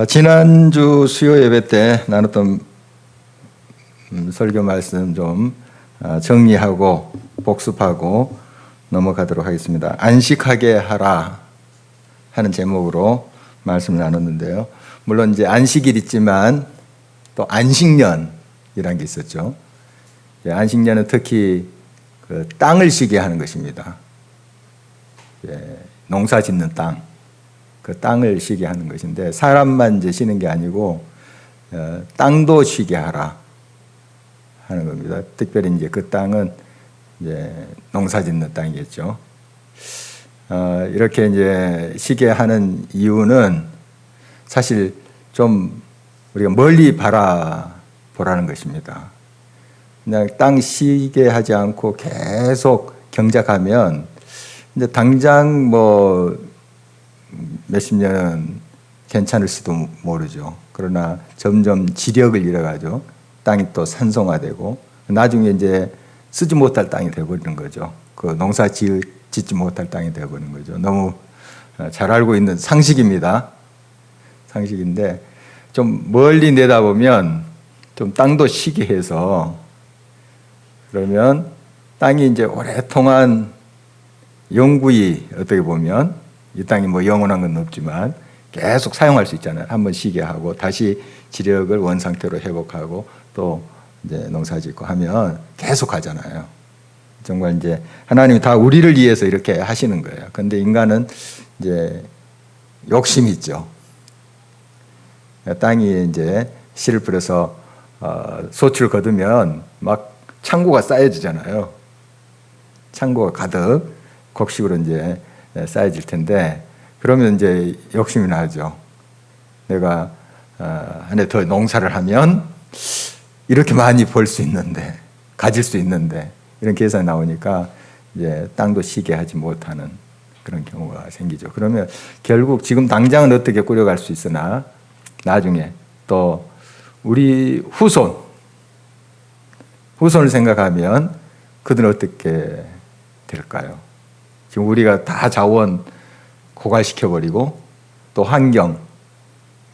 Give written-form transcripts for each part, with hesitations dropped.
지난주 수요 예배 때 나눴던 설교 말씀 좀 정리하고 복습하고 넘어가도록 하겠습니다. 안식하게 하라 하는 제목으로 말씀을 나눴는데요. 물론 이제 안식일 있지만 또 안식년이라는 게 있었죠. 안식년은 특히 그 땅을 쉬게 하는 것입니다. 농사 짓는 땅. 그 땅을 쉬게 하는 것인데 사람만 이제 쉬는 게 아니고 땅도 쉬게 하라 하는 겁니다. 특별히 이제 그 땅은 이제 농사짓는 땅이겠죠. 이렇게 이제 쉬게 하는 이유는 사실 좀 우리가 멀리 바라보라는 것입니다. 그냥 땅 쉬게 하지 않고 계속 경작하면 이제 당장 뭐 몇십 년은 괜찮을지도 모르죠. 그러나 점점 지력을 잃어가죠. 땅이 또 산성화되고 나중에 이제 쓰지 못할 땅이 되어버리는 거죠. 그 농사 짓지 못할 땅이 되어버리는 거죠. 너무 잘 알고 있는 상식입니다. 상식인데 좀 멀리 내다보면 좀 땅도 쉬게 해서 그러면 땅이 이제 오랫동안 영구히 어떻게 보면 이 땅이 뭐 영원한 건 없지만 계속 사용할 수 있잖아요. 한번 쉬게 하고 다시 지력을 원상태로 회복하고 또 이제 농사 짓고 하면 계속 하잖아요. 정말 이제 하나님이 다 우리를 위해서 이렇게 하시는 거예요. 근데 인간은 이제 욕심이 있죠. 땅이 이제 씨를 뿌려서 소출을 거두면 막 창고가 쌓여지잖아요. 창고가 가득 곡식으로 이제 쌓여질 텐데 그러면 이제 욕심이 나죠. 내가 한 해 더 농사를 하면 이렇게 많이 벌 수 있는데 가질 수 있는데 이런 계산이 나오니까 이제 땅도 쉬게 하지 못하는 그런 경우가 생기죠. 그러면 결국 지금 당장은 어떻게 꾸려갈 수 있으나 나중에 또 우리 후손을 생각하면 그들은 어떻게 될까요? 지금 우리가 다 자원 고갈시켜버리고 또 환경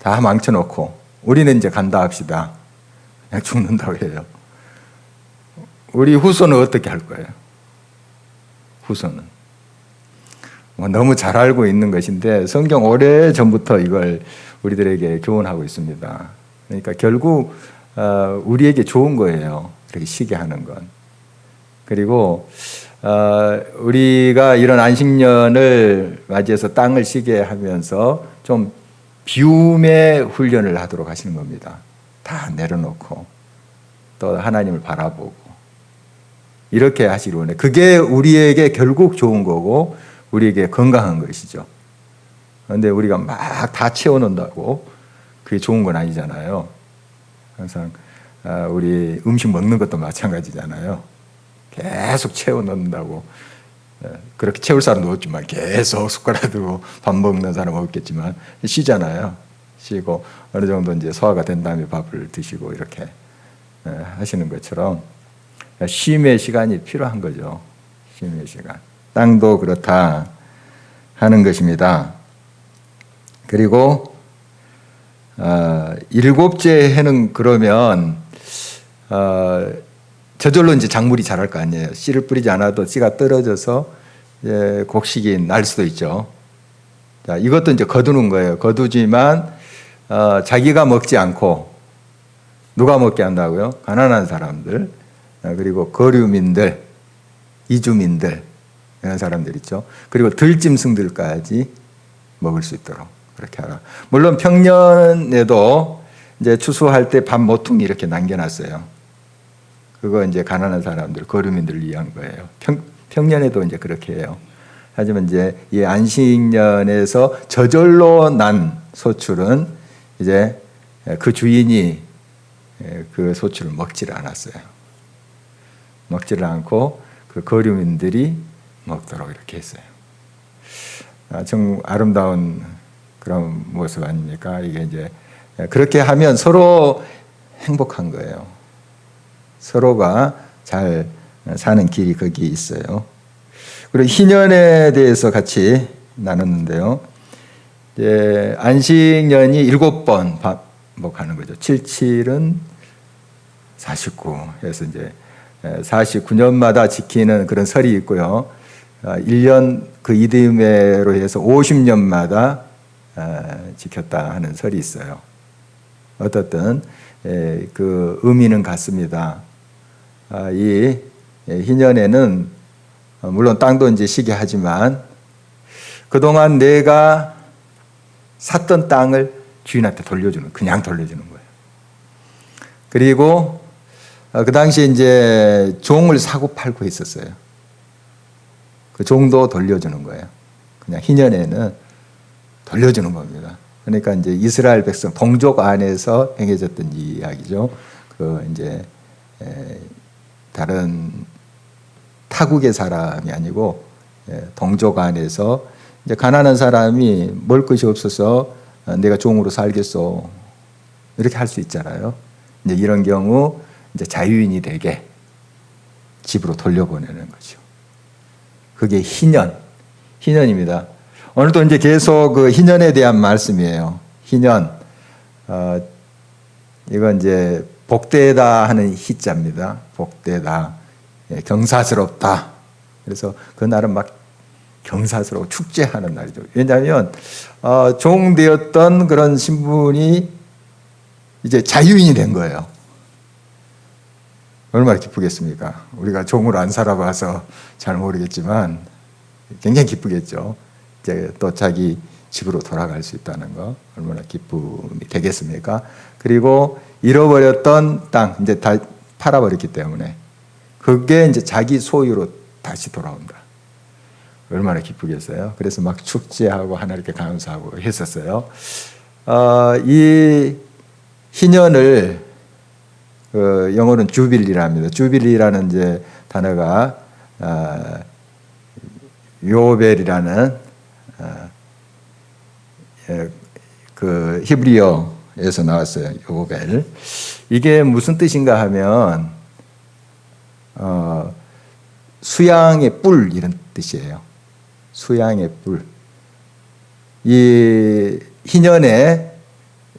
다 망쳐놓고 우리는 이제 간다 합시다. 그냥 죽는다고 해요. 우리 후손은 어떻게 할 거예요? 후손은 뭐 너무 잘 알고 있는 것인데 성경 오래전부터 이걸 우리들에게 교훈하고 있습니다. 그러니까 결국 우리에게 좋은 거예요. 이렇게 쉬게 하는 건. 그리고 우리가 이런 안식년을 맞이해서 땅을 쉬게 하면서 좀 비움의 훈련을 하도록 하시는 겁니다. 다 내려놓고 또 하나님을 바라보고 이렇게 하시기 원해. 그게 우리에게 결국 좋은 거고 우리에게 건강한 것이죠. 그런데 우리가 막 다 채워놓는다고 그게 좋은 건 아니잖아요. 항상 우리 음식 먹는 것도 마찬가지잖아요. 계속 채워 넣는다고 그렇게 채울 사람도 없지만 계속 숟가락 들고 밥 먹는 사람은 없겠지만 쉬잖아요. 쉬고 어느 정도 이제 소화가 된 다음에 밥을 드시고 이렇게 하시는 것처럼 쉼의 시간이 필요한 거죠. 쉼의 시간. 땅도 그렇다 하는 것입니다. 그리고 일곱째 해는 그러면 저절로 이제 작물이 자랄 거 아니에요. 씨를 뿌리지 않아도 씨가 떨어져서 이제 곡식이 날 수도 있죠. 자, 이것도 이제 거두는 거예요. 거두지만 자기가 먹지 않고 누가 먹게 한다고요? 가난한 사람들 그리고 거류민들, 이주민들 이런 사람들 있죠. 그리고 들짐승들까지 먹을 수 있도록 그렇게 하라. 물론 평년에도 이제 추수할 때 밥 모퉁이 이렇게 남겨놨어요. 그거 이제 가난한 사람들, 거류민들을 위한 거예요. 평년에도 이제 그렇게 해요. 하지만 이제 이 안식년에서 저절로 난 소출은 이제 그 주인이 그 소출을 먹지를 않았어요. 먹지를 않고 그 거류민들이 먹도록 이렇게 했어요. 정 아름다운 그런 모습 아닙니까? 이게 이제 그렇게 하면 서로 행복한 거예요. 서로가 잘 사는 길이 거기 있어요. 그리고 희년에 대해서 같이 나눴는데요. 안식년이 7번 반복하는 거죠. 77은 49 해서 이제 49년마다 지키는 그런 설이 있고요. 1년 그 이듬해로 해서 50년마다 지켰다 하는 설이 있어요. 어떻든 그 의미는 같습니다. 이 희년에는 물론 땅도 이제 쉬게 하지만 그동안 내가 샀던 땅을 주인한테 그냥 돌려주는 거예요. 그리고 그 당시에 이제 종을 사고 팔고 했었어요. 그 종도 돌려주는 거예요. 그냥 희년에는 돌려주는 겁니다. 그러니까 이제 이스라엘 백성 동족 안에서 행해졌던 이야기죠. 그 이제 다른 타국의 사람이 아니고 동족 안에서 이제 가난한 사람이 먹을 것이 없어서 내가 종으로 살겠어 이렇게 할 수 있잖아요. 이제 이런 경우 이제 자유인이 되게 집으로 돌려보내는 거죠. 그게 희년입니다. 오늘도 이제 계속 그 희년에 대한 말씀이에요. 희년, 이건 이제 복되다 하는 희자입니다. 복되다, 경사스럽다. 그래서 그날은 막 경사스러워 축제하는 날이죠. 왜냐하면 종 되었던 그런 신분이 이제 자유인이 된 거예요. 얼마나 기쁘겠습니까? 우리가 종으로 안 살아봐서 잘 모르겠지만 굉장히 기쁘겠죠. 이제 또 자기 집으로 돌아갈 수 있다는 거 얼마나 기쁨이 되겠습니까? 그리고 잃어버렸던 땅 이제 다 팔아버렸기 때문에 그게 이제 자기 소유로 다시 돌아온다. 얼마나 기쁘겠어요. 그래서 막 축제하고 하나님께 감사하고 했었어요. 이 희년을 영어로는 주빌리랍니다. 주빌리라는 이제 단어가 요벨이라는 그 히브리어에서 나왔어요. 요벨. 이게 무슨 뜻인가 하면 수양의 뿔 이런 뜻이에요. 수양의 뿔. 이 희년에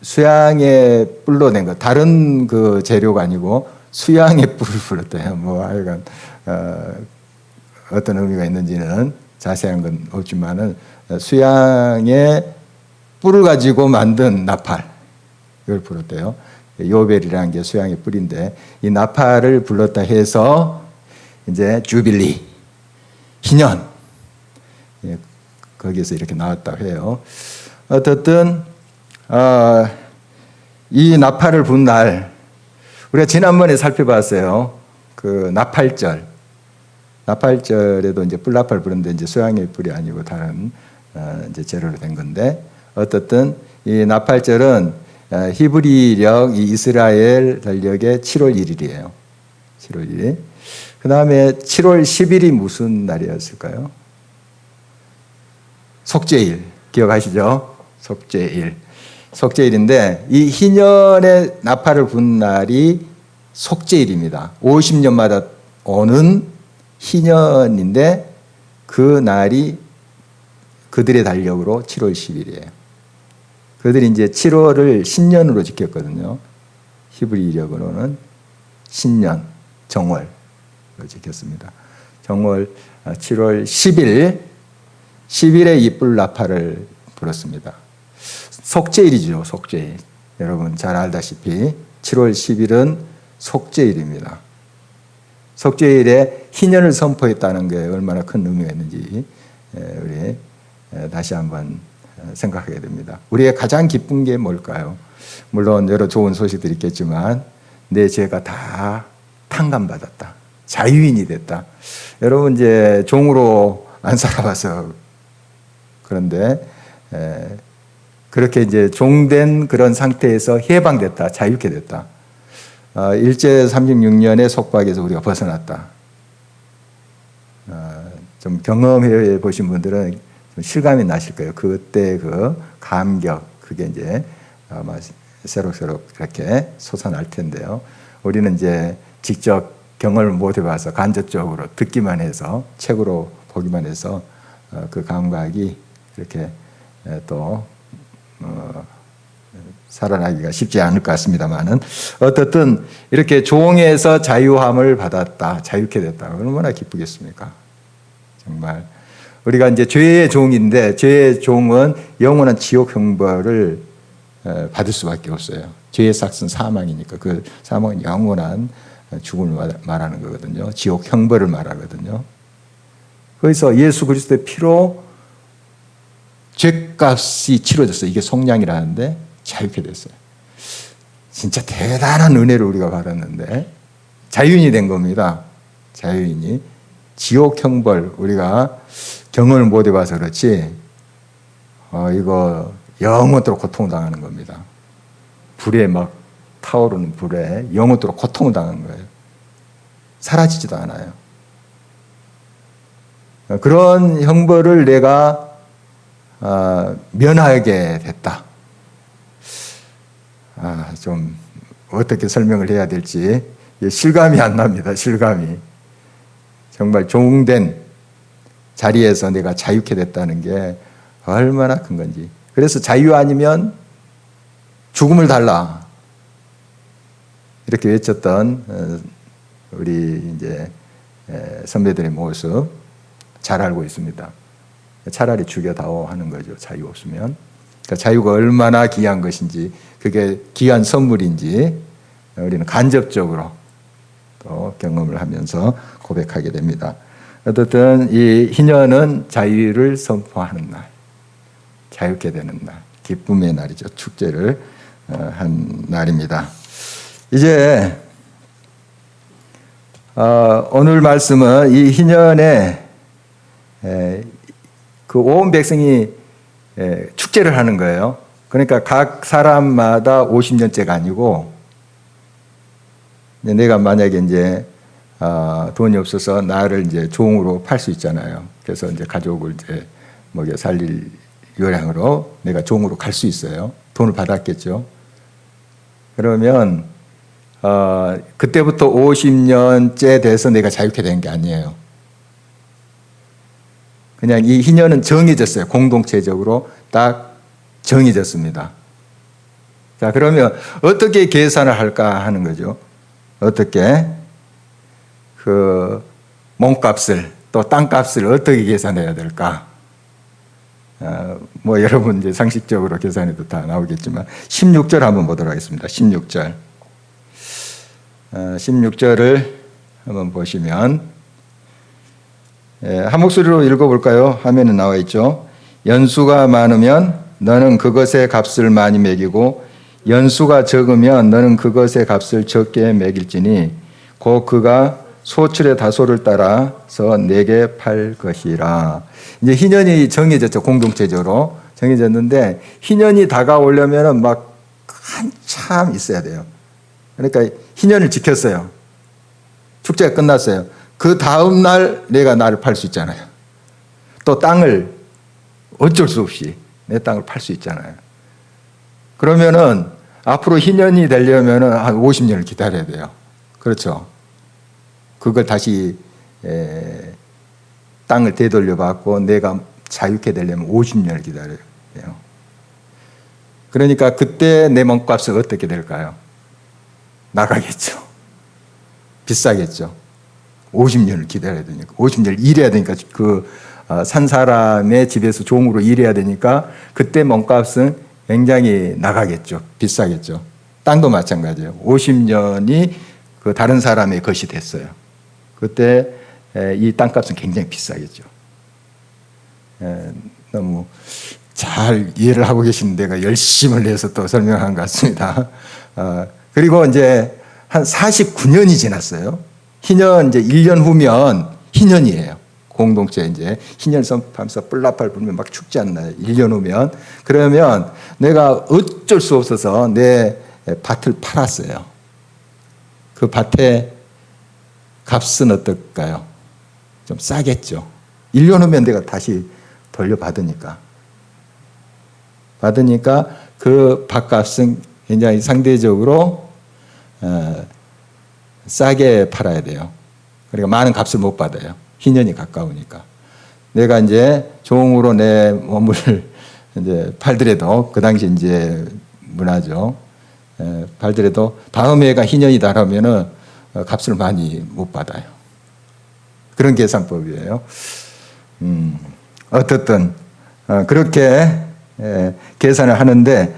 수양의 뿔로 된 거, 다른 그 재료가 아니고 수양의 뿔을 불렀대요. 뭐 하여간 어떤 의미가 있는지는 자세한 건 없지만은 수양의 뿔을 가지고 만든 나팔 이걸 불렀대요. 요벨이라는 게 수양의 뿔인데 이 나팔을 불렀다 해서 이제 주빌리 희년 거기에서 이렇게 나왔다고 해요. 어쨌든 이 나팔을 분 날 우리가 지난번에 살펴봤어요. 그 나팔절에도 이제 뿔나팔 부르는데 이제 수양의 뿔이 아니고 다른 이제 재료로 된 건데 어떻든 이 나팔절은 히브리력 이 이스라엘 전력의 7월 1일이에요. 7월 1일. 그 다음에 7월 10일이 무슨 날이었을까요? 속죄일 기억하시죠? 속죄일인데 이 희년의 나팔을 분 날이 속죄일입니다. 50년마다 오는 희년인데 그 날이 그들의 달력으로 7월 10일이에요. 그들이 이제 7월을 신년으로 지켰거든요. 히브리력으로는 신년, 정월로 지켰습니다. 정월 7월 10일에 이 뿔나팔을 불었습니다. 속죄일이죠. 속죄일. 여러분 잘 알다시피 7월 10일은 속죄일입니다. 속죄일에 희년을 선포했다는 게 얼마나 큰 의미가 있는지 우리 다시 한번 생각하게 됩니다. 우리의 가장 기쁜 게 뭘까요? 물론 여러 좋은 소식들이 있겠지만 내 죄가 다 탕감받았다. 자유인이 됐다. 여러분 이제 종으로 안 살아봐서 그런데 그렇게 이제 종된 그런 상태에서 해방됐다. 자유케 됐다. 일제 36년의 속박에서 우리가 벗어났다. 좀 경험해 보신 분들은 좀 실감이 나실 거예요. 그때 그 감격, 그게 이제 아마 새록새록 그렇게 솟아날 텐데요. 우리는 이제 직접 경험을 못 해봐서 간접적으로 듣기만 해서 책으로 보기만 해서 그 감각이 그렇게 또 살아나기가 쉽지 않을 것 같습니다만은 어떻든 이렇게 종에서 자유함을 받았다, 자유케 됐다. 얼마나 기쁘겠습니까? 정말 우리가 이제 죄의 종인데 죄의 종은 영원한 지옥 형벌을 받을 수밖에 없어요. 죄의 삭은 사망이니까 그 사망은 영원한 죽음을 말하는 거거든요. 지옥 형벌을 말하거든요. 그래서 예수 그리스도의 피로 죄값이 치러졌어요. 이게 속량이라는데 자유케 됐어요. 진짜 대단한 은혜를 우리가 받았는데 자유인이 된 겁니다. 자유인이. 지옥 형벌 우리가 경험을 못 해봐서 그렇지 이거 영원토록 고통당하는 겁니다. 불에 막 타오르는 불에 영원토록 고통을 당하는 거예요. 사라지지도 않아요. 그런 형벌을 내가 면하게 됐다. 좀 어떻게 설명을 해야 될지 실감이 안 납니다. 실감이. 정말 종된 자리에서 내가 자유케 됐다는 게 얼마나 큰 건지. 그래서 자유 아니면 죽음을 달라. 이렇게 외쳤던 우리 이제 선배들의 모습 잘 알고 있습니다. 차라리 죽여다오 하는 거죠. 자유 없으면. 그러니까 자유가 얼마나 귀한 것인지, 그게 귀한 선물인지 우리는 간접적으로 또 경험을 하면서 고백하게 됩니다. 어쨌든 이 희년은 자유를 선포하는 날, 자유케 되는 날, 기쁨의 날이죠. 축제를 한 날입니다. 이제 오늘 말씀은 이 희년에 그 온 백성이 축제를 하는 거예요. 그러니까 각 사람마다 50년째가 아니고 내가 만약에 이제 돈이 없어서 나를 이제 종으로 팔 수 있잖아요. 그래서 이제 가족을 이제 먹여 살릴 요량으로 내가 종으로 갈 수 있어요. 돈을 받았겠죠. 그러면 그때부터 50년째 돼서 내가 자유케 된 게 아니에요. 그냥 이 희년은 정해졌어요. 공동체적으로 딱 정해졌습니다. 자, 그러면 어떻게 계산을 할까 하는 거죠. 어떻게 그 몸값을 또 땅값을 어떻게 계산해야 될까? 뭐 여러분 이제 상식적으로 계산해도 다 나오겠지만 16절 한번 보도록 하겠습니다. 16절. 16절을 한번 보시면 한 목소리로 읽어볼까요? 화면에 나와 있죠. 연수가 많으면 너는 그것의 값을 많이 매기고 연수가 적으면 너는 그것의 값을 적게 매길지니 곧 그가 소출의 다소를 따라서 내게 팔 것이라. 이제 희년이 정해졌죠. 공동체적으로 정해졌는데 희년이 다가오려면 막 한참 있어야 돼요. 그러니까 희년을 지켰어요. 축제가 끝났어요. 그 다음 날 내가 나를 팔 수 있잖아요. 또 땅을 어쩔 수 없이 내 땅을 팔 수 있잖아요. 그러면은 앞으로 희년이 되려면은 한 50년을 기다려야 돼요. 그렇죠. 그걸 다시 땅을 되돌려 받고 내가 자유케 되려면 50년을 기다려야 돼요. 그러니까 그때 내 몸값은 어떻게 될까요? 나가겠죠. 비싸겠죠. 50년을 기다려야 되니까. 50년을 일해야 되니까 산 사람의 집에서 종으로 일해야 되니까 그때 몸값은 굉장히 나가겠죠. 비싸겠죠. 땅도 마찬가지예요. 50년이 그 다른 사람의 것이 됐어요. 그때 이 땅값은 굉장히 비싸겠죠. 너무 잘 이해를 하고 계신 데가 열심을 내서 또 설명한 것 같습니다. 그리고 이제 한 49년이 지났어요. 희년 이제 1년 후면 희년이에요. 공동체 이제 희년 선포하면서 뿔라팔 불면 막 춥지 않나요? 1년 후면. 그러면 내가 어쩔 수 없어서 내 밭을 팔았어요. 그 밭의 값은 어떨까요? 좀 싸겠죠. 1년 후면 내가 다시 돌려받으니까. 받으니까 그 밭값은 굉장히 상대적으로 싸게 팔아야 돼요. 그러니까 많은 값을 못 받아요. 희년이 가까우니까. 내가 이제 종으로 내 몸을 이제 팔더라도 그 당시 이제 문화죠. 팔더라도 다음 해가 희년이다 하면은 값을 많이 못 받아요. 그런 계산법이에요. 어떻든 그렇게 계산을 하는데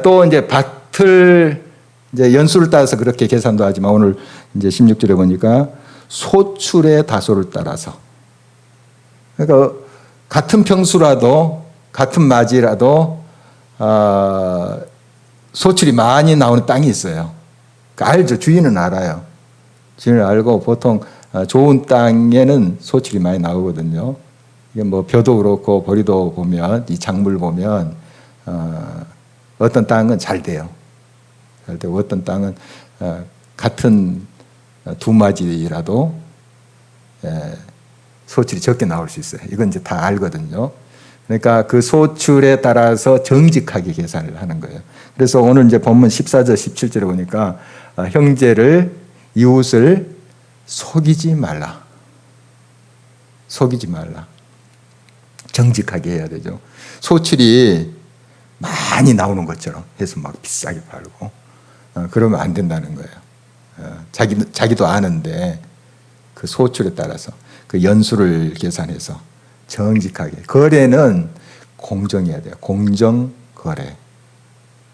또 이제 밭을 이제 연수를 따라서 그렇게 계산도 하지만 오늘 이제 16절에 보니까 소출의 다소를 따라서 그러니까 같은 평수라도 같은 마지라도 소출이 많이 나오는 땅이 있어요. 그러니까 알죠. 주인은 알아요. 주인을 알고 보통 좋은 땅에는 소출이 많이 나오거든요. 이게 뭐 벼도 그렇고 보리도 보면 이 작물 보면 어떤 땅은 잘 돼요. 잘 되고 어떤 땅은 같은 두 마지라도 소출이 적게 나올 수 있어요. 이건 이제 다 알거든요. 그러니까 그 소출에 따라서 정직하게 계산을 하는 거예요. 그래서 오늘 이제 본문 14절, 17절에 보니까 형제를, 이웃을 속이지 말라. 속이지 말라. 정직하게 해야 되죠. 소출이 많이 나오는 것처럼 해서 막 비싸게 팔고 그러면 안 된다는 거예요. 자기도 아는데 그 소출에 따라서 그 연수를 계산해서 정직하게. 거래는 공정해야 돼요. 공정 거래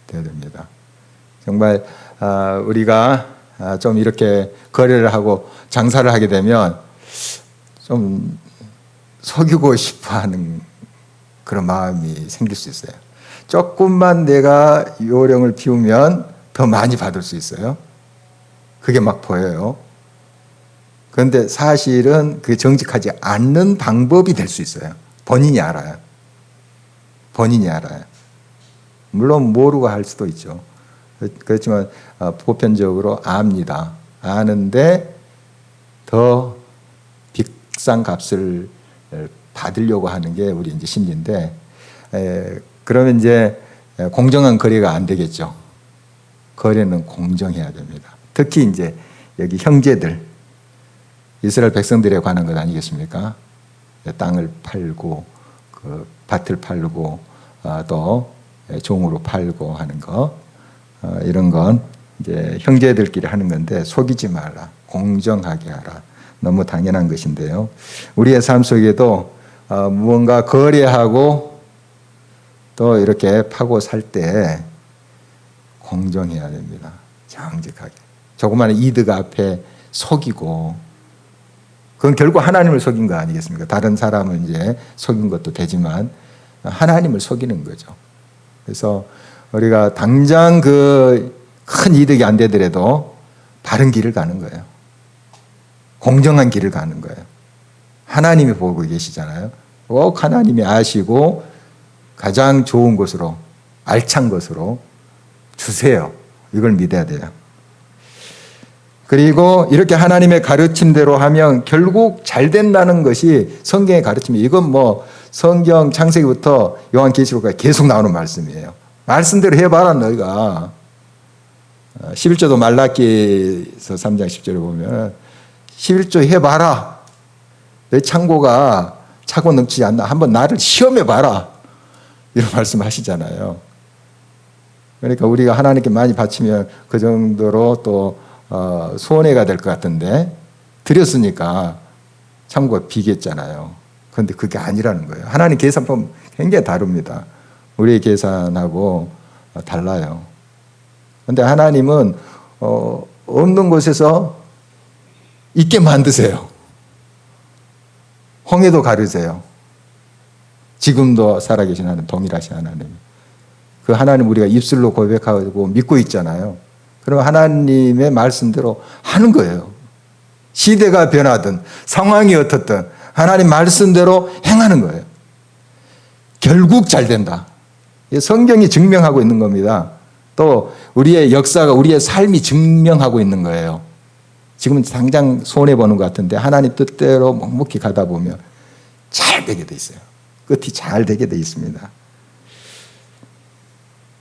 되어야 됩니다. 정말 우리가 좀 이렇게 거래를 하고 장사를 하게 되면 좀 속이고 싶어하는 그런 마음이 생길 수 있어요. 조금만 내가 요령을 피우면 더 많이 받을 수 있어요. 그게 막 보여요. 그런데 사실은 그게 정직하지 않는 방법이 될 수 있어요. 본인이 알아요. 본인이 알아요. 물론 모르고 할 수도 있죠. 그렇지만 보편적으로 압니다. 아는데 더 비싼 값을 받으려고 하는 게 우리 이제 심리인데, 그러면 이제 공정한 거래가 안 되겠죠. 거래는 공정해야 됩니다. 특히 이제 여기 형제들, 이스라엘 백성들에 관한 것 아니겠습니까? 땅을 팔고, 그 밭을 팔고, 또 종으로 팔고 하는 거, 이런 건 이제 형제들끼리 하는 건데 속이지 말라. 공정하게 하라. 너무 당연한 것인데요. 우리의 삶 속에도 무언가 거래하고 또 이렇게 파고 살 때 공정해야 됩니다. 정직하게. 조그마한 이득 앞에 속이고, 그건 결국 하나님을 속인 거 아니겠습니까? 다른 사람을 이제 속인 것도 되지만 하나님을 속이는 거죠. 그래서 우리가 당장 그 큰 이득이 안 되더라도 바른 길을 가는 거예요. 공정한 길을 가는 거예요. 하나님이 보고 계시잖아요. 꼭 하나님이 아시고 가장 좋은 것으로, 알찬 것으로 주세요. 이걸 믿어야 돼요. 그리고 이렇게 하나님의 가르침대로 하면 결국 잘 된다는 것이 성경의 가르침이에요. 이건 뭐 성경 창세기부터 요한계시록까지 계속 나오는 말씀이에요. 말씀대로 해봐라 너희가. 11조도 말라기서 3장 10절에 보면 11조 해봐라. 내 창고가 차고 넘치지 않나 한번 나를 시험해봐라. 이런 말씀 하시잖아요. 그러니까 우리가 하나님께 많이 바치면 그 정도로 또 손해가 될 것 같은데 드렸으니까 창고가 비겠잖아요. 그런데 그게 아니라는 거예요. 하나님 계산법 굉장히 다릅니다. 우리의 계산하고 달라요. 그런데 하나님은 없는 곳에서 있게 만드세요. 홍해도 가르세요. 지금도 살아계신 하나님, 동일하신 하나님. 그 하나님 우리가 입술로 고백하고 믿고 있잖아요. 그럼 하나님의 말씀대로 하는 거예요. 시대가 변하든 상황이 어떻든 하나님 말씀대로 행하는 거예요. 결국 잘 된다. 성경이 증명하고 있는 겁니다. 또 우리의 역사가, 우리의 삶이 증명하고 있는 거예요. 지금은 당장 손해보는 것 같은데 하나님 뜻대로 묵묵히 가다 보면 잘 되게 돼 있어요. 끝이 잘 되게 돼 있습니다.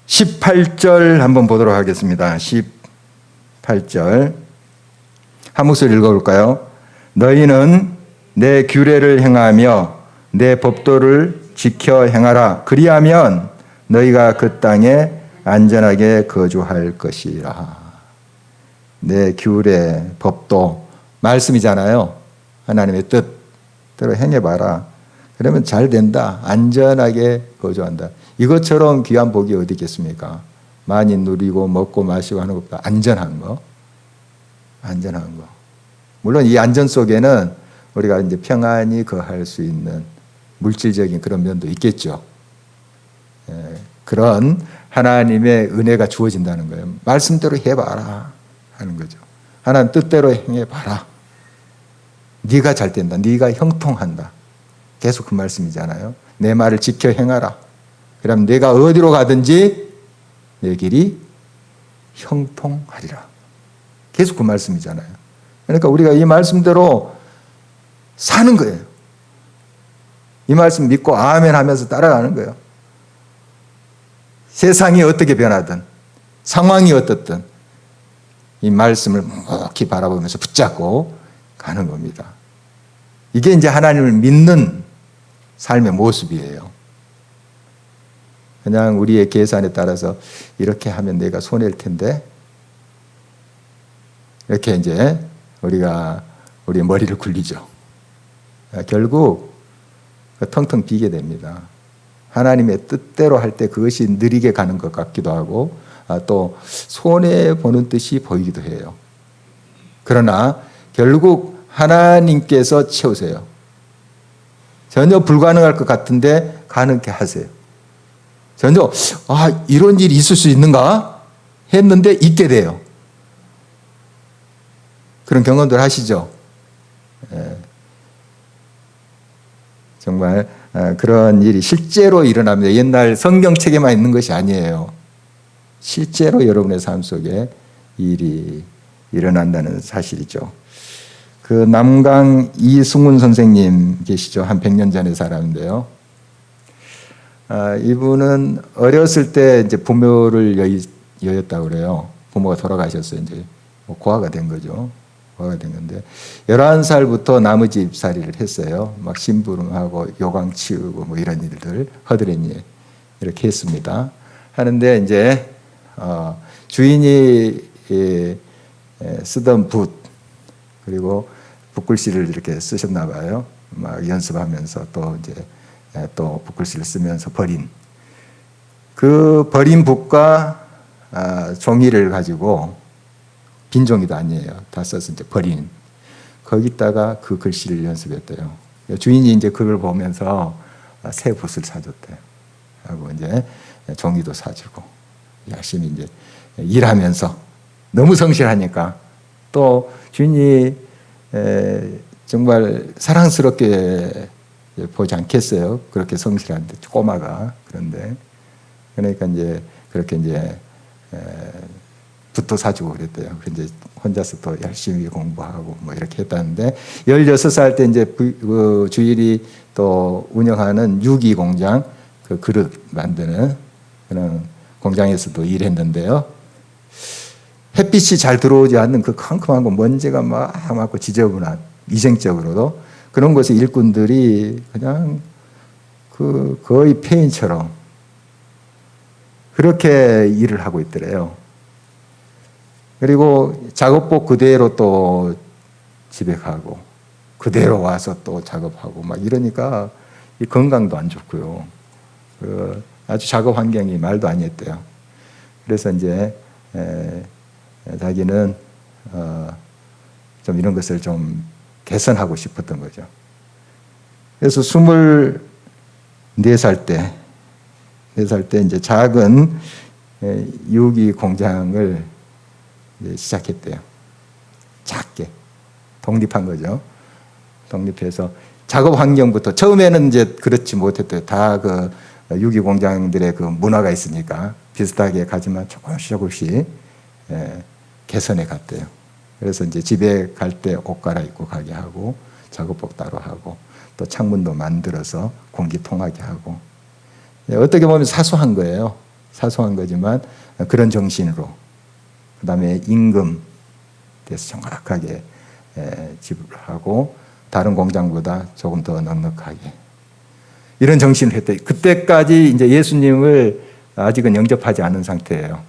18절 한번 보도록 하겠습니다. 18절 한 목소리 읽어볼까요? 너희는 내 규례를 행하며 내 법도를 지켜 행하라. 그리하면 너희가 그 땅에 안전하게 거주할 것이라. 내 규례, 법도 말씀이잖아요. 하나님의 뜻대로 행해봐라. 그러면 잘 된다. 안전하게 거주한다. 이것처럼 귀한 복이 어디 있겠습니까? 많이 누리고 먹고 마시고 하는 것보다 안전한 거. 안전한 거. 물론 이 안전 속에는 우리가 이제 평안히 거할 수 있는 물질적인 그런 면도 있겠죠. 그런 하나님의 은혜가 주어진다는 거예요. 말씀대로 해봐라 하는 거죠. 하나님 뜻대로 행해봐라. 네가 잘 된다. 네가 형통한다. 계속 그 말씀이잖아요. 내 말을 지켜 행하라. 그럼 내가 어디로 가든지 내 길이 형통하리라. 계속 그 말씀이잖아요. 그러니까 우리가 이 말씀대로 사는 거예요. 이 말씀 믿고 아멘 하면서 따라가는 거예요. 세상이 어떻게 변하든 상황이 어떻든 이 말씀을 묵묵히 바라보면서 붙잡고 가는 겁니다. 이게 이제 하나님을 믿는 삶의 모습이에요. 그냥 우리의 계산에 따라서 이렇게 하면 내가 손해일 텐데 이렇게 이제 우리가 우리의 머리를 굴리죠. 결국 텅텅 비게 됩니다. 하나님의 뜻대로 할 때 그것이 느리게 가는 것 같기도 하고 또 손해보는 듯이 보이기도 해요. 그러나 결국 하나님께서 채우세요. 전혀 불가능할 것 같은데 가능케 하세요. 전혀 이런 일이 있을 수 있는가 했는데 있게 돼요. 그런 경험들 하시죠? 정말 그런 일이 실제로 일어납니다. 옛날 성경책에만 있는 것이 아니에요. 실제로 여러분의 삶 속에 일이 일어난다는 사실이죠. 그 남강 이승훈 선생님 계시죠? 한 100년 전의 사람인데요. 이분은 어렸을 때 이제 부모를 여였다고 그래요. 부모가 돌아가셨어요. 이제 고아가 된 거죠. 고아가 된 건데 11살부터 나무집살이를 했어요. 막 심부름하고 요강 치우고 뭐 이런 일들 허드렛일 이렇게 했습니다. 하는데 이제 주인이 쓰던 붓 그리고 붓글씨를 이렇게 쓰셨나 봐요. 막 연습하면서 또 이제 또 붓글씨를 쓰면서 버린 붓과 종이를 가지고 빈 종이도 아니에요. 다 써서 이제 버린 거기다가 그 글씨를 연습했대요. 주인이 이제 그걸 보면서 새 붓을 사줬대요. 하고 이제 종이도 사주고 열심히 이제 일하면서 너무 성실하니까 또 주인이 정말 사랑스럽게 보지 않겠어요. 그렇게 성실한데 꼬마가 그런데 그러니까 이제 그렇게 이제 붓도 사주고 그랬대요. 이제 혼자서 또 열심히 공부하고 뭐 이렇게 했다는데 16살 때 이제 그 주일이 또 운영하는 유기 공장 그 그릇 만드는 그런 공장에서도 일했는데요. 햇빛이 잘 들어오지 않는 그 컴컴한 거 먼지가 막 많고 지저분한 위생적으로도 그런 곳에 일꾼들이 그냥 그 거의 폐인처럼 그렇게 일을 하고 있더래요. 그리고 작업복 그대로 또 집에 가고 그대로 와서 또 작업하고 막 이러니까 이 건강도 안 좋고요. 아주 작업 환경이 말도 아니었대요. 그래서 이제 자기는 좀 이런 것을 좀 개선하고 싶었던 거죠. 그래서 24살 때 이제 작은 유기 공장을 시작했대요. 작게 독립한 거죠. 독립해서 작업 환경부터 처음에는 이제 그렇지 못했대요. 다 그 유기 공장들의 그 문화가 있으니까 비슷하게 가지만 조금씩 개선해 갔대요. 그래서 이제 집에 갈 때 옷 갈아입고 가게 하고 작업복 따로 하고 또 창문도 만들어서 공기 통하게 하고 어떻게 보면 사소한 거예요. 사소한 거지만 그런 정신으로 그다음에 임금 대해서 정확하게 지불하고 다른 공장보다 조금 더 넉넉하게 이런 정신을 했다. 그때까지 이제 예수님을 아직은 영접하지 않은 상태예요.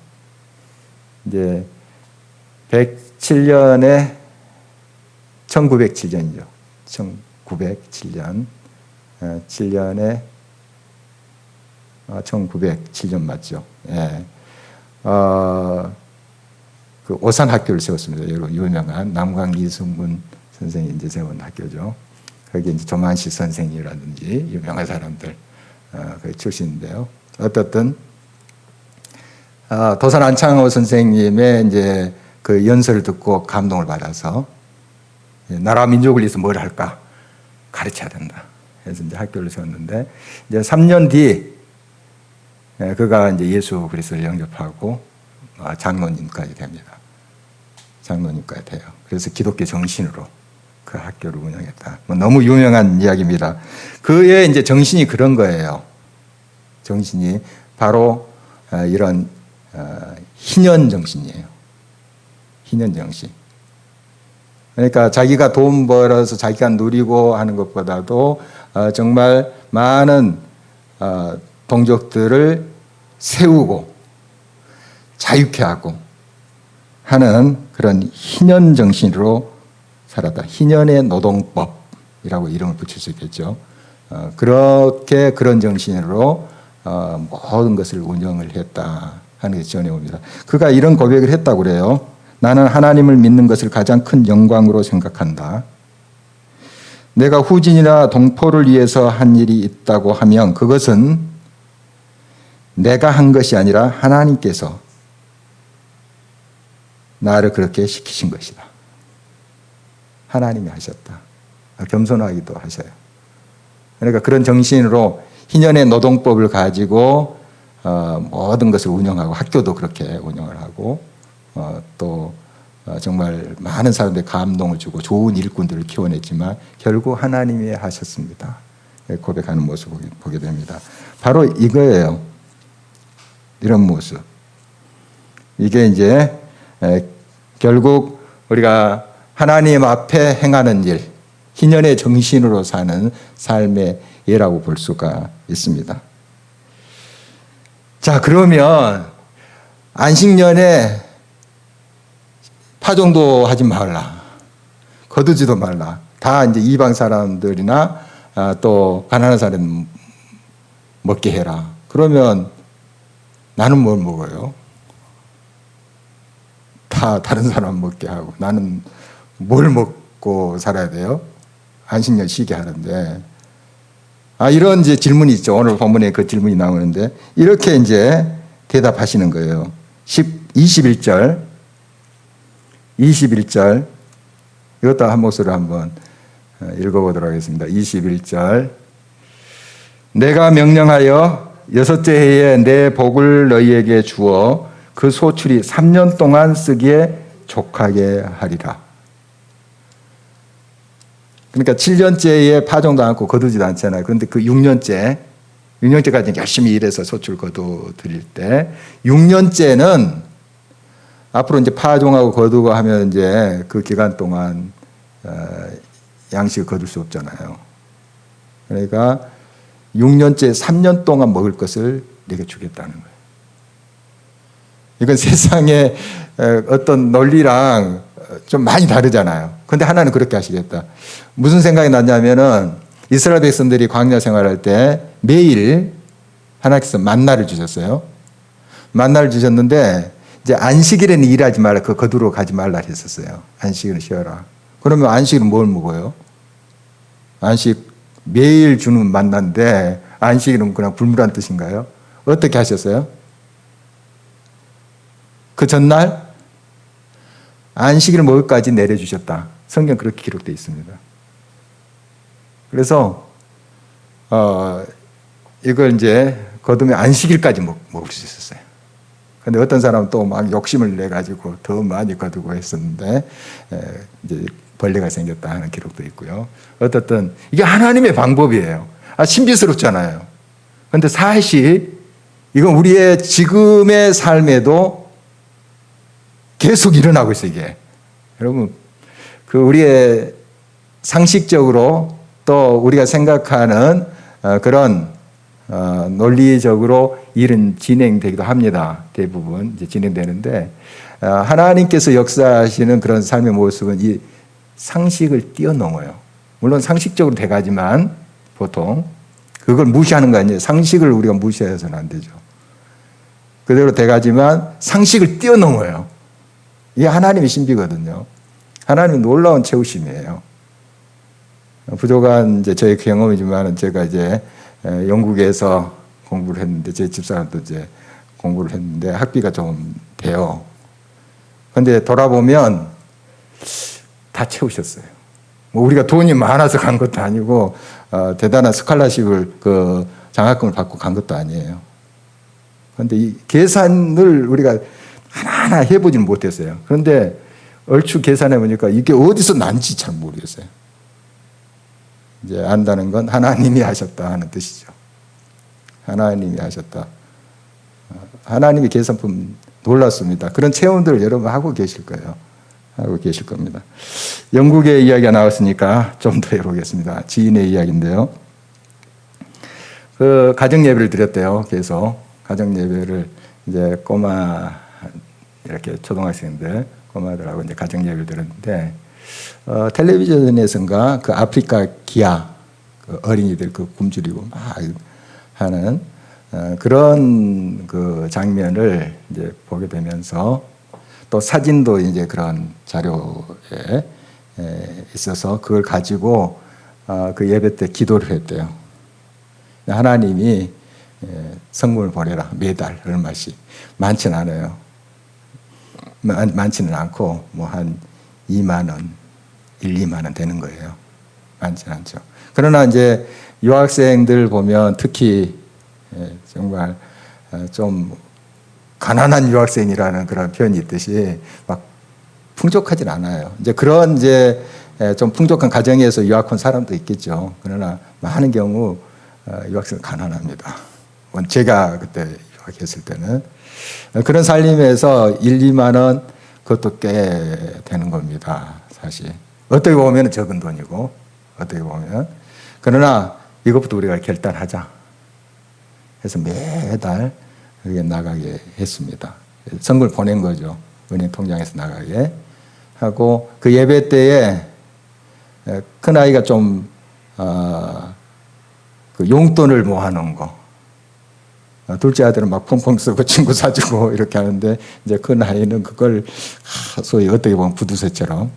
이제 107년에 1907년이죠. 1907년. 7년에 1907년 맞죠. 예. 그 오산 학교를 세웠습니다. 여러분 유명한 남강 이승문 선생이 이제 세운 학교죠. 거기 이제 조만식 선생이라든지 유명한 사람들 그 출신인데요. 어떻든 도산 안창호 선생님의 이제 그 연설을 듣고 감동을 받아서 나라 민족을 위해서 뭘 할까 가르쳐야 된다. 그래서 이제 학교를 세웠는데 이제 3년 뒤 그가 이제 예수 그리스도를 영접하고 장로님까지 됩니다. 장로님까지 돼요. 그래서 기독교 정신으로 그 학교를 운영했다. 너무 유명한 이야기입니다. 그의 이제 정신이 그런 거예요. 정신이 바로 이런 희년 정신이에요. 희년 정신. 그러니까 자기가 돈 벌어서 자기가 누리고 하는 것보다도 정말 많은 동족들을 세우고 자유케 하고 하는 그런 희년 정신으로 살았다. 희년의 노동법이라고 이름을 붙일 수 있겠죠. 그렇게 그런 정신으로 모든 것을 운영을 했다 하는 것이 전해옵니다. 그가 이런 고백을 했다고 그래요. 나는 하나님을 믿는 것을 가장 큰 영광으로 생각한다. 내가 후진이나 동포를 위해서 한 일이 있다고 하면 그것은 내가 한 것이 아니라 하나님께서 나를 그렇게 시키신 것이다. 하나님이 하셨다. 겸손하기도 하셔요. 그러니까 그런 정신으로 희년의 노동법을 가지고 모든 것을 운영하고 학교도 그렇게 운영을 하고 또 정말 많은 사람들이 감동을 주고 좋은 일꾼들을 키워냈지만 결국 하나님이 하셨습니다. 고백하는 모습을 보게 됩니다. 바로 이거예요. 이런 모습. 이게 이제 결국 우리가 하나님 앞에 행하는 일, 희년의 정신으로 사는 삶의 예라고 볼 수가 있습니다. 자, 그러면 안식년에 파종도 하지 말라. 거두지도 말라. 다 이제 이방 사람들이나 또 가난한 사람 먹게 해라. 그러면 나는 뭘 먹어요? 다 다른 사람 먹게 하고 나는 뭘 먹고 살아야 돼요? 안식년 쉬게 하는데. 이런 이제 질문이 있죠. 오늘 본문에 그 질문이 나오는데 이렇게 이제 대답하시는 거예요. 21절 이것도 한 목소리로 한번 읽어보도록 하겠습니다. 21절 내가 명령하여 6째 해에 내 복을 너희에게 주어 그 소출이 3년 동안 쓰기에 족하게 하리라. 그러니까 7년째에 파종도 않고 거두지도 않잖아요. 그런데 그 6년째까지 열심히 일해서 소출 거두 드릴 때 6년째는 앞으로 이제 파종하고 거두고 하면 이제 그 기간 동안 양식을 거둘 수 없잖아요. 그러니까 6년째 3년 동안 먹을 것을 내게 주겠다는 거예요. 이건 세상의 어떤 논리랑 좀 많이 다르잖아요. 그런데 하나는 그렇게 하시겠다. 무슨 생각이 났냐면은 이스라엘 백성들이 광야 생활할 때 매일 하나님께서 만나를 주셨어요. 만나를 주셨는데 이제 안식일에는 일하지 말라. 그 거두러 가지 말라 했었어요. 안식일은 쉬어라. 그러면 안식일은 뭘 먹어요? 안식 매일 주는 만나인데 안식일은 그냥 불무란 뜻인가요? 어떻게 하셨어요? 그 전날 안식일을 먹을까지 내려주셨다. 성경 그렇게 기록되어 있습니다. 그래서 이걸 이제 거두면 안식일까지 먹을 수 있었어요. 근데 어떤 사람은 또 막 욕심을 내가지고 더 많이 거두고 했었는데 이제 벌레가 생겼다 하는 기록도 있고요. 어떻든 이게 하나님의 방법이에요. 신비스럽잖아요. 그런데 사실 이건 우리의 지금의 삶에도 계속 일어나고 있어요, 이게. 여러분, 그 우리의 상식적으로 또 우리가 생각하는 그런 논리적으로 일은 진행되기도 합니다. 대부분 이제 진행되는데 하나님께서 역사하시는 그런 삶의 모습은 이 상식을 뛰어넘어요. 물론 상식적으로 돼가지만 보통 그걸 무시하는 거 아니에요. 상식을 우리가 무시해서는 안 되죠. 그대로 돼가지만 상식을 뛰어넘어요. 이게 하나님의 신비거든요. 하나님은 놀라운 채우심이에요. 부족한 이제 저의 경험이지만 제가 이제 영국에서 공부를 했는데 제 집사람도 이제 공부를 했는데 학비가 좀 돼요. 그런데 돌아보면 다 채우셨어요. 뭐 우리가 돈이 많아서 간 것도 아니고 대단한 스칼라십을 그 장학금을 받고 간 것도 아니에요. 그런데 이 계산을 우리가 하나하나 해보지는 못했어요. 그런데 얼추 계산해 보니까 이게 어디서 난지 잘 모르겠어요. 이제 안다는 건 하나님이 하셨다 하는 뜻이죠. 하나님이 하셨다. 하나님의 계산품 놀랐습니다. 그런 체험들을 여러분 하고 계실 거예요. 하고 계실 겁니다. 영국의 이야기가 나왔으니까 좀 더 해보겠습니다. 지인의 이야기인데요. 그 가정 예배를 드렸대요. 계속 가정 예배를 이제 꼬마 이렇게 초등학생들 꼬마들하고 이제 가정 예배를 드렸는데 텔레비전에선가 그 아프리카 기아 그 어린이들 그 굶주리고 막 하는 그런 그 장면을 이제 보게 되면서 또 사진도 이제 그런 자료에 있어서 그걸 가지고 그 예배 때 기도를 했대요. 하나님이 성금을 보내라. 매달 얼마씩. 많지는 않아요. 많지는 않고 뭐 한 2만 원, 1, 2만 원 되는 거예요. 많지는 않죠. 그러나 이제 유학생들 보면 특히 정말 좀 가난한 유학생이라는 그런 표현이 있듯이 막 풍족하진 않아요. 이제 그런 이제 좀 풍족한 가정에서 유학 온 사람도 있겠죠. 그러나 많은 경우 유학생은 가난합니다. 제가 그때 유학했을 때는 그런 살림에서 1, 2만 원 그것도 꽤 되는 겁니다. 사실 어떻게 보면 적은 돈이고 어떻게 보면 그러나 이것부터 우리가 결단하자 해서 매달 여기에 나가게 했습니다. 성금을 보낸 거죠. 은행 통장에서 나가게 하고 그 예배 때에 큰 아이가 좀 그 용돈을 모아놓은 거 둘째 아들은 막 펑펑 쓰고 친구 사주고 이렇게 하는데 이제 큰 아이는 그걸 소위 어떻게 보면 부두세처럼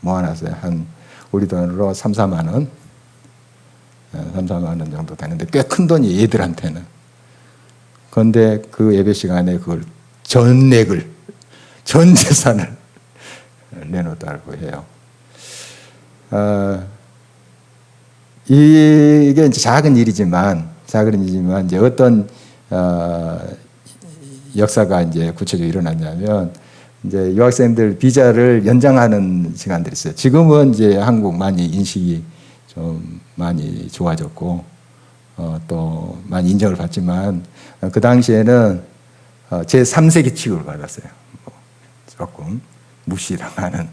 모아놨어요. 한 우리 돈으로 3, 4만 원 3, 4만 원 정도 되는데 꽤 큰 돈이 얘들한테는. 그런데 그 예배 시간에 그걸 전액을 전 재산을 내놓았다고 해요. 이게 이제 작은 일이지만 이제 어떤 역사가 이제 구체적으로 일어났냐면 이제 유학생들 비자를 연장하는 시간들이 있어요. 지금은 이제 한국 많이 인식이 좀 많이 좋아졌고 또 많이 인정을 받지만 그 당시에는 제3세기 취급을 받았어요. 조금 무시당하는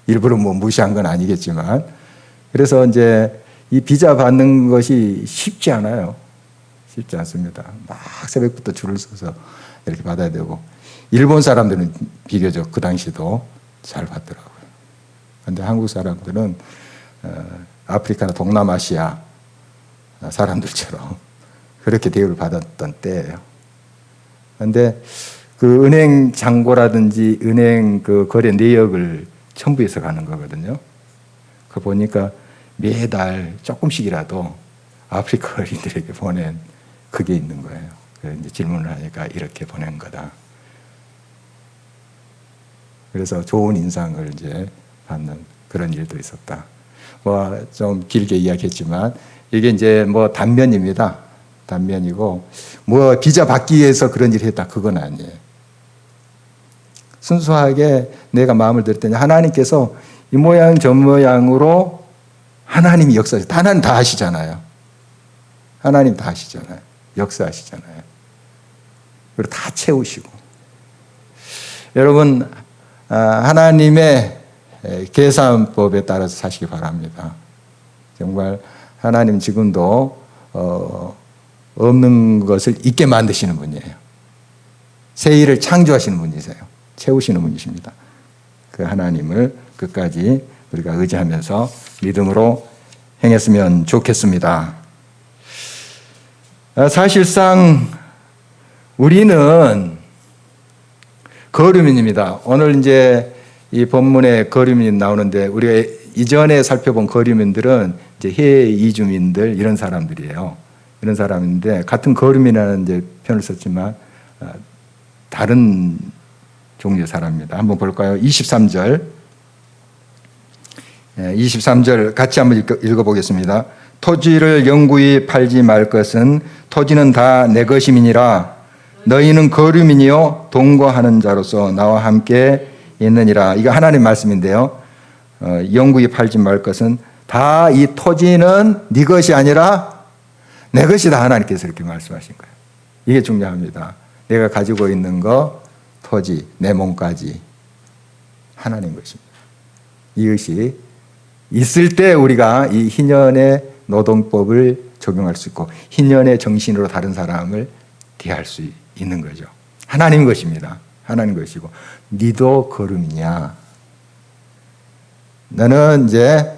일부러 뭐 무시한 건 아니겠지만 그래서 이제 이 비자 받는 것이 쉽지 않아요. 쉽지 않습니다. 막 새벽부터 줄을 서서 이렇게 받아야 되고 일본 사람들은 비교적 그 당시도 잘 받더라고요. 그런데 한국 사람들은 아프리카나 동남아시아 사람들처럼 그렇게 대우를 받았던 때예요. 그런데 그 은행 잔고라든지 은행 그 거래 내역을 첨부해서 가는 거거든요. 그 보니까 매달 조금씩이라도 아프리카 어린이들에게 보낸 그게 있는 거예요. 그래서 이제 질문을 하니까 이렇게 보낸 거다. 그래서 좋은 인상을 이제 받는 그런 일도 있었다. 뭐 좀 길게 이야기했지만 이게 이제 뭐 단면입니다. 단면이고 뭐 비자 받기 위해서 그런 일을 했다 그건 아니에요. 순수하게 내가 마음을 들었더니 하나님께서 이 모양 저 모양으로 하나님이 역사하시죠. 하나님 다 하시잖아요. 하나님 다 하시잖아요. 역사하시잖아요. 그리고 다 채우시고. 여러분 하나님의 계산법에 따라서 사시기 바랍니다. 정말 하나님 지금도 없는 것을 있게 만드시는 분이에요. 새 일을 창조하시는 분이세요. 채우시는 분이십니다. 그 하나님을 끝까지 우리가 의지하면서 믿음으로 행했으면 좋겠습니다. 사실상 우리는 거류민입니다. 오늘 이제 이 본문에 거류민이 나오는데 우리가 이전에 살펴본 거류민들은 이제 해외 이주민들 이런 사람들이에요. 이런 사람인데 같은 거류민이라는 이제 표현을 썼지만 다른 종류의 사람입니다. 한번 볼까요? 23절. 23절 같이 한번 읽어보겠습니다. 토지를 영구히 팔지 말 것은 토지는 다 내 것임이니라. 너희는 거류민이요 동거하는 자로서 나와 함께 있느니라. 이거 하나님 말씀인데요. 영구히 팔지 말 것은 다 이 토지는 네 것이 아니라 내 것이다. 하나님께서 이렇게 말씀하신 거예요. 이게 중요합니다. 내가 가지고 있는 거, 토지, 내 몸까지 하나님 것입니다. 이것이 있을 때 우리가 이 희년의 노동법을 적용할 수 있고 희년의 정신으로 다른 사람을 대할 수 있는 거죠. 하나님 것입니다. 하나님 것이고 니도 거름이냐? 너는 이제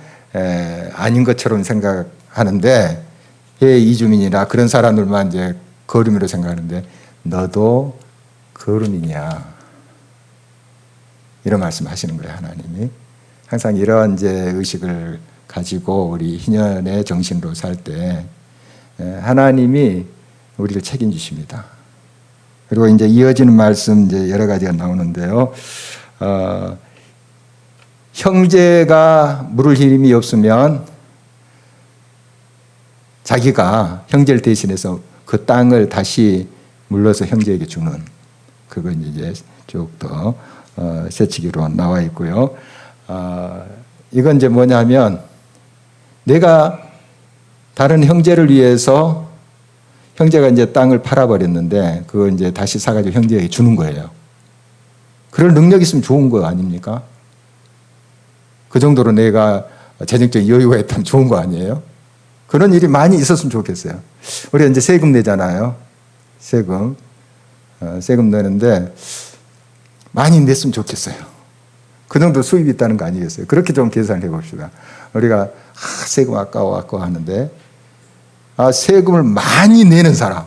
아닌 것처럼 생각하는데 해외 이주민이나 그런 사람들만 이제 거름이로 생각하는데 너도 거름이냐? 이런 말씀하시는 거예요, 하나님이. 항상 이런 이제 의식을 가지고 우리 희년의 정신으로 살 때 하나님이 우리를 책임지십니다. 그리고 이제 이어지는 말씀 이제 여러 가지가 나오는데요. 형제가 물을 힘이 없으면 자기가 형제를 대신해서 그 땅을 다시 물러서 형제에게 주는 그건 이제 쭉 더 세치기로 나와 있고요. 이건 이제 뭐냐면 내가 다른 형제를 위해서 형제가 이제 땅을 팔아버렸는데 그걸 이제 다시 사가지고 형제에게 주는 거예요. 그럴 능력이 있으면 좋은 거 아닙니까? 그 정도로 내가 재정적 여유가 있다면 좋은 거 아니에요? 그런 일이 많이 있었으면 좋겠어요. 우리가 이제 세금 내잖아요. 세금 내는데 많이 냈으면 좋겠어요. 그 정도 수입이 있다는 거 아니겠어요? 그렇게 좀 계산해 봅시다. 우리가 세금 아까워 하는데 세금을 많이 내는 사람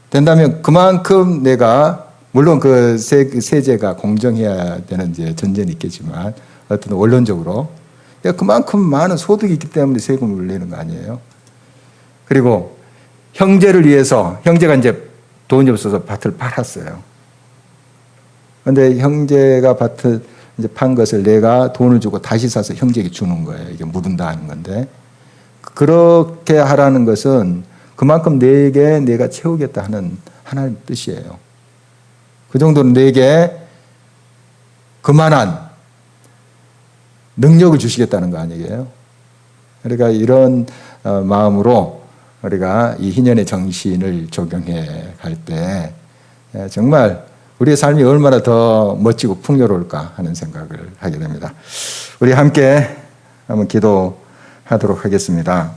된다면 그만큼 내가 물론 그 세제가 공정해야 되는 이제 전제는 있겠지만 어떤 원론적으로 그만큼 많은 소득이 있기 때문에 세금을 내는 거 아니에요? 그리고 형제를 위해서 형제가 이제 돈이 없어서 밭을 팔았어요. 그런데 형제가 밭을 이제 판 것을 내가 돈을 주고 다시 사서 형제에게 주는 거예요. 이게 묻은다 하는 건데 그렇게 하라는 것은 그만큼 내게 내가 채우겠다 하는 하나님의 뜻이에요. 그 정도로 내게 그만한 능력을 주시겠다는 거 아니에요? 그러니까 이런 마음으로 우리가 이 희년의 정신을 적용해 갈 때 정말 우리의 삶이 얼마나 더 멋지고 풍요로울까 하는 생각을 하게 됩니다. 우리 함께 한번 기도하도록 하겠습니다.